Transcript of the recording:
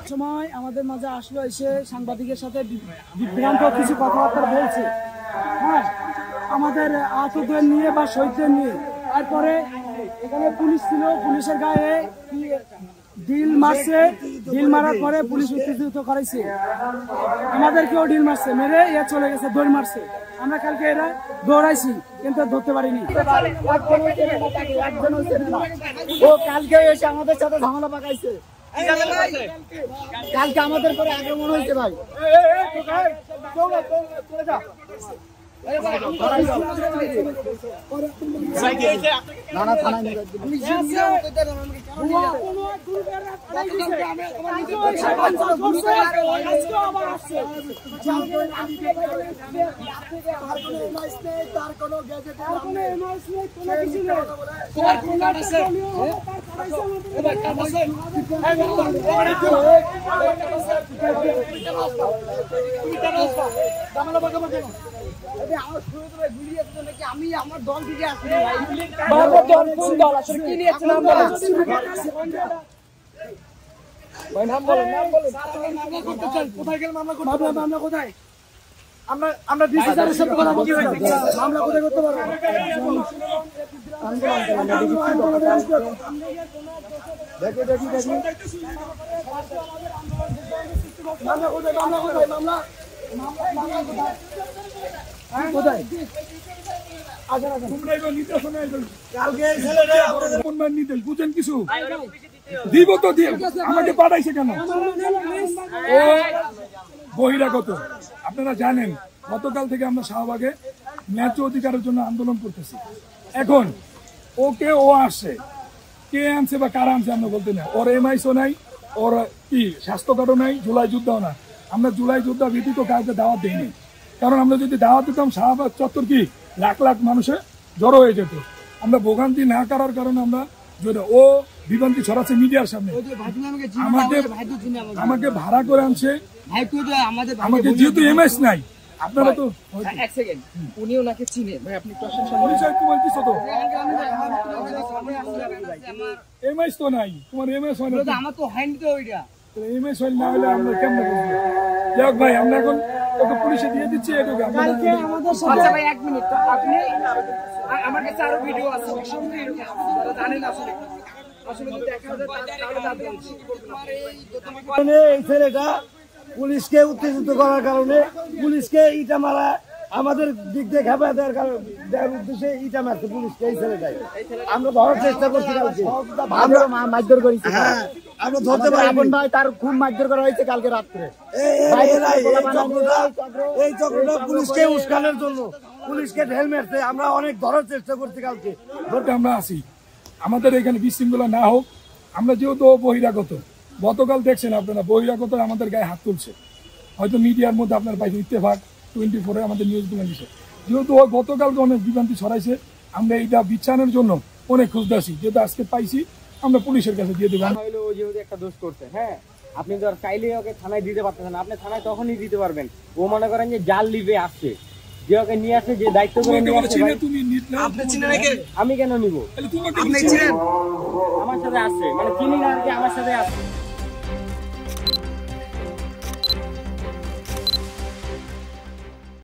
সময় আমাদের মাঝে আসলো, এসে সাংবাদিকের সাথে বিভ্রান্ত কিছু কথাবার্তা বলছে। হ্যাঁ, আমাদের আহতদের নিয়ে বা শহীদদের নিয়ে। তারপরে এখানে পুলিশ ছিল, পুলিশের গায়ে ডিল মারছে, ডিল মারার পরে পুলিশ উত্তেজিত করাইছে, আমাদেরকেও ডিল মারছে, মেরে এ চলে গেছে, দৌড় মারছে। আমরা কালকে এরা দৌড়াইছি কিন্তু ধরতে পারিনি। ও কালকে এসে আমাদের সাথে ঝামেলা পাকাইছে, কালকে আমাদের পরে আক্রমণ হয়েছে ভাই। নানা থানায় আমি আমার দল থেকে আসছি কোথায় গেলে মামলা কোথায় আমরা ডিসিশনের সাথে কথা বলতে মামলা কোথায় করতে পারবো? দেখি মামলা কোথায় মামলা কোথায়? বুঝেন কিছু দিব তো দিয়ে আমাকে পাঠাইছে কেন? ও বহিরাগত। আপনারা জানেন গতকাল থেকে আমরা শাহবাগে ন্যায্য অধিকারের জন্য আন্দোলন করতেছি। এখন ওকে ও আসছে, কে আনছে বা কারা আনছে আমরা বলতে না। ওর এমআইসও নাই, ওর কি স্বাস্থ্য কার্ডও নাই, জুলাই যোদ্ধাও না। আমরা জুলাই যোদ্ধা ব্যতীত কাউকে দাওয়াত দিইনি, কারণ আমরা যদি দাওয়াত দিতাম শাহবাগ চত্বর কি লাখ লাখ মানুষে জড়ো হয়ে যেত। আমরা ভোগান্তি না করার কারণে আমরা ও বিভ্রান্তি ছড়াচ্ছে মিডিয়ার সামনে। আমাকে ভাড়া করে আনছে, আমাকে যেহেতু এমএস নাই। আপনারা তো এক সেকেন্ড, উনি ওনাকে চিনেন ভাই, আপনি পরিচয় তোমার কিছু তো এমএস তো নাই, তোমার এমএস হয় না। আমার তো হয়নি তো ওইটা, এমএস হয় না হলে আমরা কেমন বুঝবো? যাক ভাই, আমরা এখন ওকে পুলিশে দিয়ে দিচ্ছি। আচ্ছা ভাই এক মিনিট, আপনি আমার কাছে আরো ভিডিও আছে, জানেন আসলে এই ছেলেটা পুলিশকে উত্তেজিত করার কারণে পুলিশকে ইটা মারা, আমাদের দিক দিয়ে খেপা দেওয়ার উদ্দেশ্যে ইটা মারছে পুলিশকে এই ছেলেটাই। আমরা ধরার চেষ্টা করছি, কালকে আমরা মারধর করেছি। আমরা ধরতে পারি আপন ভাই, তার খুব মারধর করা হয়েছে কালকে রাত্রে। এই চক্রটা পুলিশকে উস্কানোর জন্য পুলিশকে ঢেল মারছে। আমরা অনেক ধরার চেষ্টা করছি কালকে, ধরতে আমরা আসি। আমাদের এখানে বিশৃঙ্খলা না হোক। আমরা যেহেতু বহিরাগত, গতকাল দেখছেন আপনারা বহিরাগত আমাদের গায়ে হাত তুলছে। হয়তো মিডিয়ার মধ্যে আপনার পাইছে ইত্তেফাক 24 আমাদের নিউজগুলো দিচ্ছে। যেহেতু ও গতকালকে অনেক বিভ্রান্তি ছড়াইছে, আমরা এইটা বিচারের জন্য অনেক খুঁজতেছি। যেহেতু আজকে পাইছি, আমরা পুলিশের কাছে দিয়ে দেবো। ও যেহেতু একটা দোষ করছে, হ্যাঁ, আপনি তো আর চাইলে ওকে থানায় দিতে পারতেছেন। আপনি থানায় তখনই দিতে পারবেন ও মনে করেন যে জাল লিভে আসছে, যে ওকে নিয়ে আসে, যে দায়িত্ব করে নিয়ে আসে। আমি কেন নিব? আমার সাথে আসছে, মানে চিনি না, আমার সাথে আসছে।